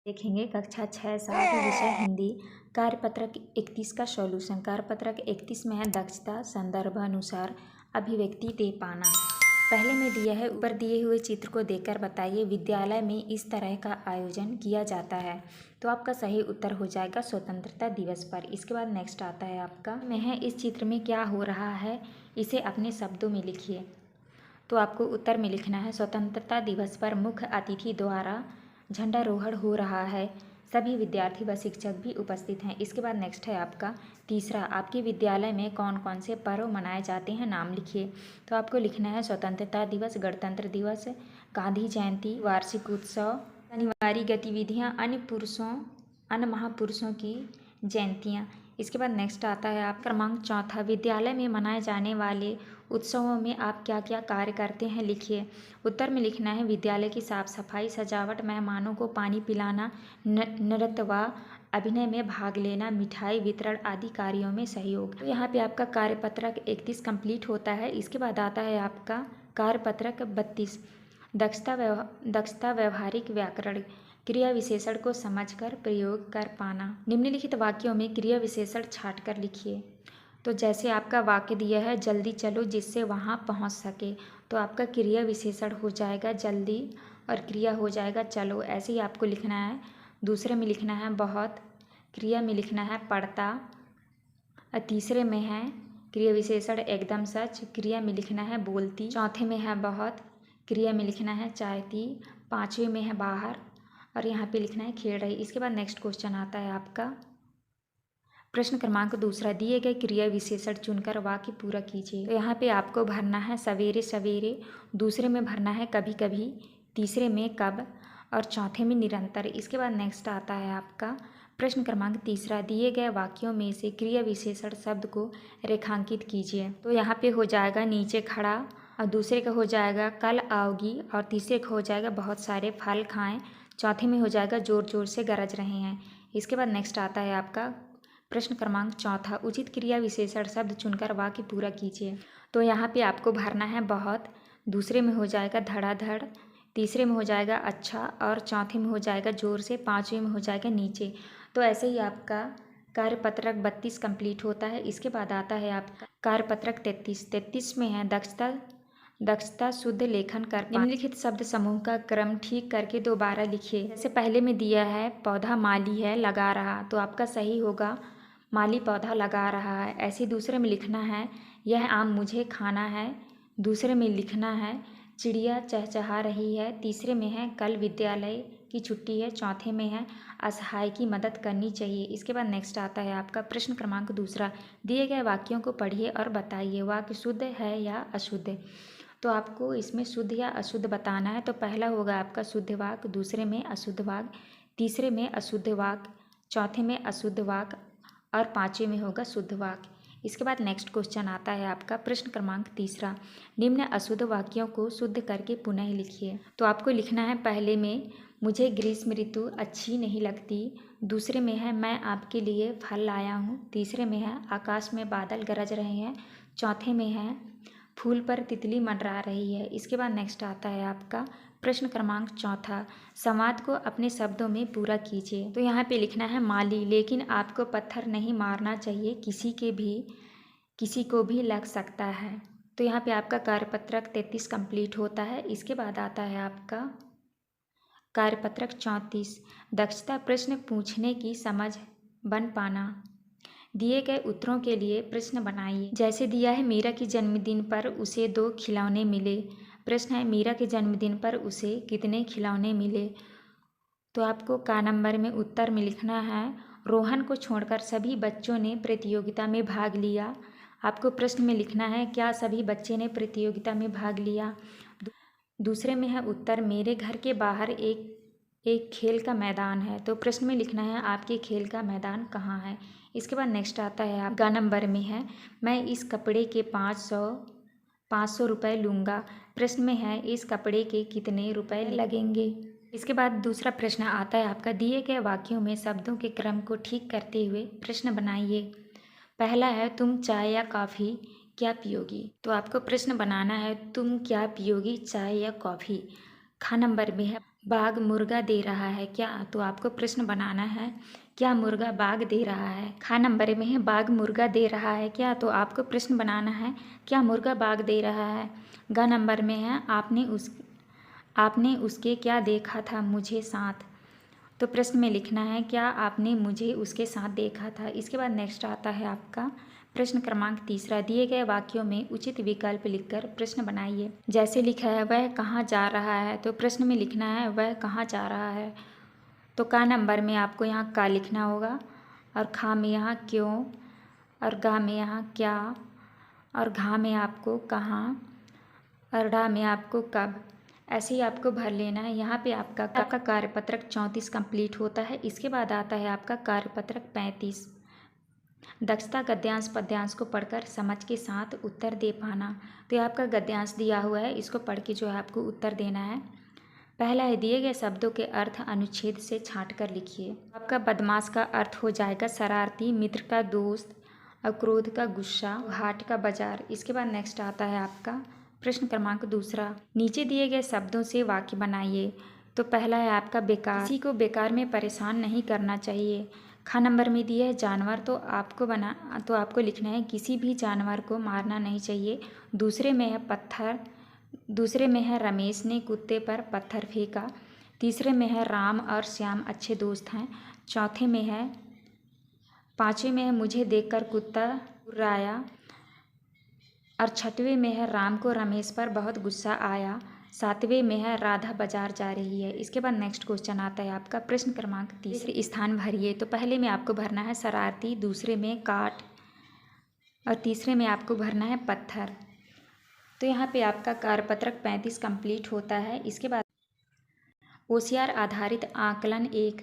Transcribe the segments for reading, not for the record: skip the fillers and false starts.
देखेंगे कक्षा 6-7 विषय हिंदी कार्यपत्रक 31 का सॉल्यूशन। कार्यपत्रक 31 में है दक्षता, संदर्भ अनुसार अभिव्यक्ति दे पाना। पहले में दिया है, ऊपर दिए हुए चित्र को देखकर बताइए विद्यालय में इस तरह का आयोजन किया जाता है। तो आपका सही उत्तर हो जाएगा स्वतंत्रता दिवस पर। इसके बाद नेक्स्ट आता है आपका में है इस चित्र में क्या हो रहा है, इसे अपने शब्दों में लिखिए। तो आपको उत्तर में लिखना है स्वतंत्रता दिवस पर मुख्य अतिथि द्वारा झंडारोहण हो रहा है। सभी विद्यार्थी व शिक्षक भी उपस्थित हैं। इसके बाद नेक्स्ट है आपका तीसरा, आपके विद्यालय में कौन कौन से पर्व मनाए जाते हैं, नाम लिखिए। तो आपको लिखना है स्वतंत्रता दिवस, गणतंत्र दिवस, गांधी जयंती, वार्षिक उत्सव, शनिवारी गतिविधियाँ, अन्य महापुरुषों की जयंतियाँ। इसके बाद नेक्स्ट आता है आप क्रमांक चौथा, विद्यालय में मनाए जाने वाले उत्सवों में आप क्या क्या कार्य करते हैं, लिखिए। उत्तर में लिखना है विद्यालय की साफ सफाई, सजावट, मेहमानों को पानी पिलाना, नृत्य व अभिनय में भाग लेना, मिठाई वितरण आदि कार्यों में सहयोग। तो यहाँ पे आपका कार्यपत्रक 31 कंप्लीट होता है। इसके बाद आता है आपका कार्यपत्रक 32, दक्षता व्यवहारिक व्याकरण, क्रिया विशेषण को समझकर प्रयोग कर पाना। निम्नलिखित वाक्यों में क्रिया विशेषण छाट कर लिखिए। तो जैसे आपका वाक्य दिया है जल्दी चलो जिससे वहाँ पहुँच सके, तो आपका क्रिया विशेषण हो जाएगा जल्दी और क्रिया हो जाएगा चलो। ऐसे ही आपको लिखना है। दूसरे में लिखना है बहुत, क्रिया में लिखना है पढ़ता, और तीसरे में है क्रिया विशेषण एकदम सच, क्रिया में लिखना है बोलती। चौथे में है बहुत, क्रिया में लिखना है चाहती। पाँचवें में है बाहर और यहाँ पे लिखना है खेल रही। इसके बाद नेक्स्ट क्वेश्चन आता है आपका प्रश्न क्रमांक दूसरा, दिए गए क्रिया विशेषण चुनकर वाक्य पूरा कीजिए। तो यहाँ पे आपको भरना है सवेरे सवेरे, दूसरे में भरना है कभी कभी, तीसरे में कब और चौथे में निरंतर। इसके बाद नेक्स्ट आता है आपका प्रश्न क्रमांक तीसरा, दिए गए वाक्यों में से क्रिया विशेषण शब्द को रेखांकित कीजिए। तो यहाँ पे हो जाएगा नीचे खड़ा, और दूसरे का हो जाएगा कल आओगी, और तीसरे का हो जाएगा बहुत सारे फल खाएं, चौथे में हो जाएगा जोर जोर से गरज रहे हैं। इसके बाद नेक्स्ट आता है आपका प्रश्न क्रमांक चौथा, उचित क्रिया विशेषण शब्द चुनकर वाक्य पूरा कीजिए। तो यहाँ पे आपको भरना है बहुत, दूसरे में हो जाएगा धड़ाधड़, तीसरे में हो जाएगा अच्छा, और चौथे में हो जाएगा जोर से, पाँचवें में हो जाएगा नीचे। तो ऐसे ही आपका कार्यपत्रक 32 कंप्लीट होता है। इसके बाद आता है आपका कार्यपत्रक 33 में है दक्षता शुद्ध लेखन कर पाना। निम्नलिखित शब्द समूह का क्रम ठीक करके दोबारा लिखिए। जैसे पहले में दिया है पौधा माली है लगा रहा, तो आपका सही होगा माली पौधा लगा रहा है। ऐसे दूसरे में लिखना है यह आम मुझे खाना है, दूसरे में लिखना है चिड़िया चहचहा रही है, तीसरे में है कल विद्यालय की छुट्टी है, चौथे में है असहाय की मदद करनी चाहिए। इसके बाद नेक्स्ट आता है आपका प्रश्न क्रमांक दूसरा, दिए गए वाक्यों को पढ़िए और बताइए वाक्य शुद्ध है या अशुद्ध। तो आपको इसमें शुद्ध या अशुद्ध बताना है। तो पहला होगा आपका शुद्ध वाक्य, दूसरे में अशुद्ध वाक्य, तीसरे में अशुद्ध वाक्य, चौथे में अशुद्ध वाक्य और पाँचवें में होगा शुद्ध वाक्य। इसके बाद नेक्स्ट क्वेश्चन आता है आपका प्रश्न क्रमांक तीसरा, निम्न अशुद्ध वाक्यों को शुद्ध करके पुनः लिखिए। तो आपको लिखना है पहले में मुझे ग्रीष्म ऋतु अच्छी नहीं लगती, दूसरे में है मैं आपके लिए फल लाया हूँ, तीसरे में है आकाश में बादल गरज रहे हैं, चौथे में है फूल पर तितली मंडरा रही है। इसके बाद नेक्स्ट आता है आपका प्रश्न क्रमांक चौथा, संवाद को अपने शब्दों में पूरा कीजिए। तो यहाँ पे लिखना है माली, लेकिन आपको पत्थर नहीं मारना चाहिए, किसी को भी लग सकता है। तो यहाँ पे आपका कार्यपत्रक 33 कंप्लीट होता है। इसके बाद आता है आपका कार्यपत्रक 34, दक्षता प्रश्न पूछने की समझ बन पाना। दिए गए उत्तरों के लिए प्रश्न बनाइए। जैसे दिया है मीरा के जन्मदिन पर उसे 2 खिलौने मिले। प्रश्न है मीरा के जन्मदिन पर उसे कितने खिलौने मिले। तो आपको का नंबर में उत्तर में लिखना है रोहन को छोड़कर सभी बच्चों ने प्रतियोगिता में भाग लिया। आपको प्रश्न में लिखना है क्या सभी बच्चे ने प्रतियोगिता में भाग लिया। दूसरे में है उत्तर मेरे घर के बाहर एक खेल का मैदान है। तो प्रश्न में लिखना है आपके खेल का मैदान कहाँ है। इसके बाद नेक्स्ट आता है आप गा नंबर में है मैं इस कपड़े के 500 रुपये लूँगा। प्रश्न में है इस कपड़े के कितने रुपए लगेंगे। इसके बाद दूसरा प्रश्न आता है आपका दिए गए वाक्यों में शब्दों के क्रम को ठीक करते हुए प्रश्न बनाइए। पहला है तुम चाय या कॉफ़ी क्या पियोगी। तो आपको प्रश्न बनाना है तुम क्या पियोगी, चाय या कॉफ़ी। खा नंबर में है बाघ मुर्गा दे रहा है क्या? तो आपको प्रश्न बनाना है क्या मुर्गा बाघ दे रहा है। खा नंबर में है बाघ मुर्गा दे रहा है क्या? तो आपको प्रश्न बनाना है क्या मुर्गा बाघ दे रहा है। ग नंबर में है आपने उसके क्या देखा था मुझे साथ। तो प्रश्न में लिखना है क्या आपने मुझे उसके साथ देखा था। इसके बाद नेक्स्ट आता है आपका प्रश्न क्रमांक 3। दिए गए वाक्यों में उचित विकल्प लिखकर प्रश्न बनाइए। जैसे लिखा है वह कहाँ जा रहा है, तो प्रश्न में लिखना है वह कहाँ जा रहा है। तो का नंबर में आपको यहाँ का लिखना होगा, और खा में यहाँ क्यों, और गा में यहाँ क्या, और घा में आपको कहाँ, और डा में आपको कब। ऐसे ही आपको भर लेना है। यहाँ पे आपका कार्यपत्रक 34 कंप्लीट होता है। इसके बाद आता है आपका कार्यपत्रक 35। दक्षता गद्यांश पद्यांश को पढ़कर समझ के साथ उत्तर दे पाना। तो ये आपका गद्यांश दिया हुआ है, इसको पढ़ के जो है आपको उत्तर देना है। पहला है दिए गए शब्दों के अर्थ अनुच्छेद से छांट कर लिखिए। आपका बदमाश का अर्थ हो जाएगा शरारती, मित्र का दोस्त, और क्रोध का गुस्सा, हाट का बाजार। इसके बाद नेक्स्ट आता है आपका प्रश्न क्रमांक 2। नीचे दिए गए शब्दों से वाक्य बनाइए। तो पहला है आपका बेकार, किसी को बेकार में परेशान नहीं करना चाहिए। खा नंबर में दिया है जानवर, तो आपको लिखना है किसी भी जानवर को मारना नहीं चाहिए। दूसरे में है पत्थर, दूसरे में है रमेश ने कुत्ते पर पत्थर फेंका। तीसरे में है राम और श्याम अच्छे दोस्त हैं। चौथे में है, पाँचवें में है मुझे देखकर कुत्ता गुर्राया, और छठवें में है राम को रमेश पर बहुत गुस्सा आया। सातवें में है राधा बाजार जा रही है। इसके बाद नेक्स्ट क्वेश्चन आता है आपका प्रश्न क्रमांक 3 स्थान भरिए। तो पहले में आपको भरना है शरारती, दूसरे में काट, और तीसरे में आपको भरना है पत्थर। तो यहाँ पे आपका कार्यपत्रक 35 कंप्लीट होता है। इसके बाद OCR आधारित आकलन 1।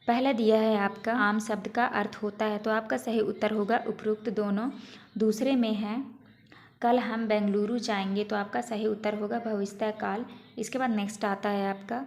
पहला दिया है आपका आम शब्द का अर्थ होता है, तो आपका सही उत्तर होगा उपरोक्त दोनों। दूसरे में है कल हम बेंगलुरु जाएंगे, तो आपका सही उत्तर होगा भविष्य काल। इसके बाद नेक्स्ट आता है आपका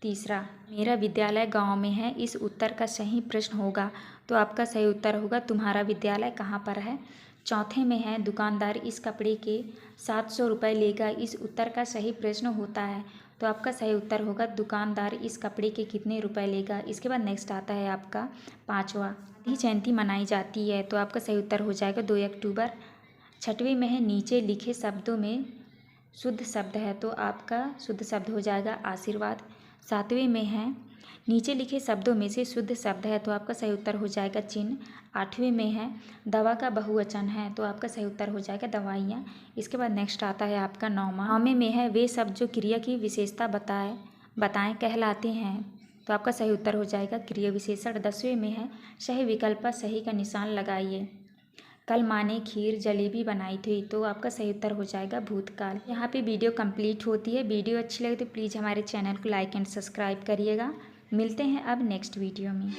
तीसरा, मेरा विद्यालय गांव में है, इस उत्तर का सही प्रश्न होगा। तो आपका सही उत्तर होगा तुम्हारा विद्यालय कहाँ पर है। चौथे में है दुकानदार इस कपड़े के 700 रुपये लेगा, इस उत्तर का सही प्रश्न होता है। तो आपका सही उत्तर होगा दुकानदार इस कपड़े के कितने रुपए लेगा। इसके बाद नेक्स्ट आता है आपका पाँचवा, गांधी जयंती मनाई जाती है, तो आपका सही उत्तर हो जाएगा 2 अक्टूबर। छठवें में है नीचे लिखे शब्दों में शुद्ध शब्द है, तो आपका शुद्ध शब्द हो जाएगा आशीर्वाद। सातवें में है नीचे लिखे शब्दों में से शुद्ध शब्द है, तो आपका सही उत्तर हो जाएगा चिन्ह। आठवें में है दवा का बहुवचन है, तो आपका सही उत्तर हो जाएगा दवाइयाँ। इसके बाद नेक्स्ट आता है आपका नौवें में है वे शब्द जो क्रिया की विशेषता बताएं कहलाते हैं, तो आपका सही उत्तर हो जाएगा क्रिया विशेषण। 10वें में है सही विकल्प पर सही का निशान लगाइए। कल माँ ने खीर जलेबी बनाई थी, तो आपका सही उत्तर हो जाएगा भूतकाल। यहाँ पे वीडियो कंप्लीट होती है। वीडियो अच्छी लगे तो प्लीज़ हमारे चैनल को लाइक एंड सब्सक्राइब करिएगा। मिलते हैं अब नेक्स्ट वीडियो में।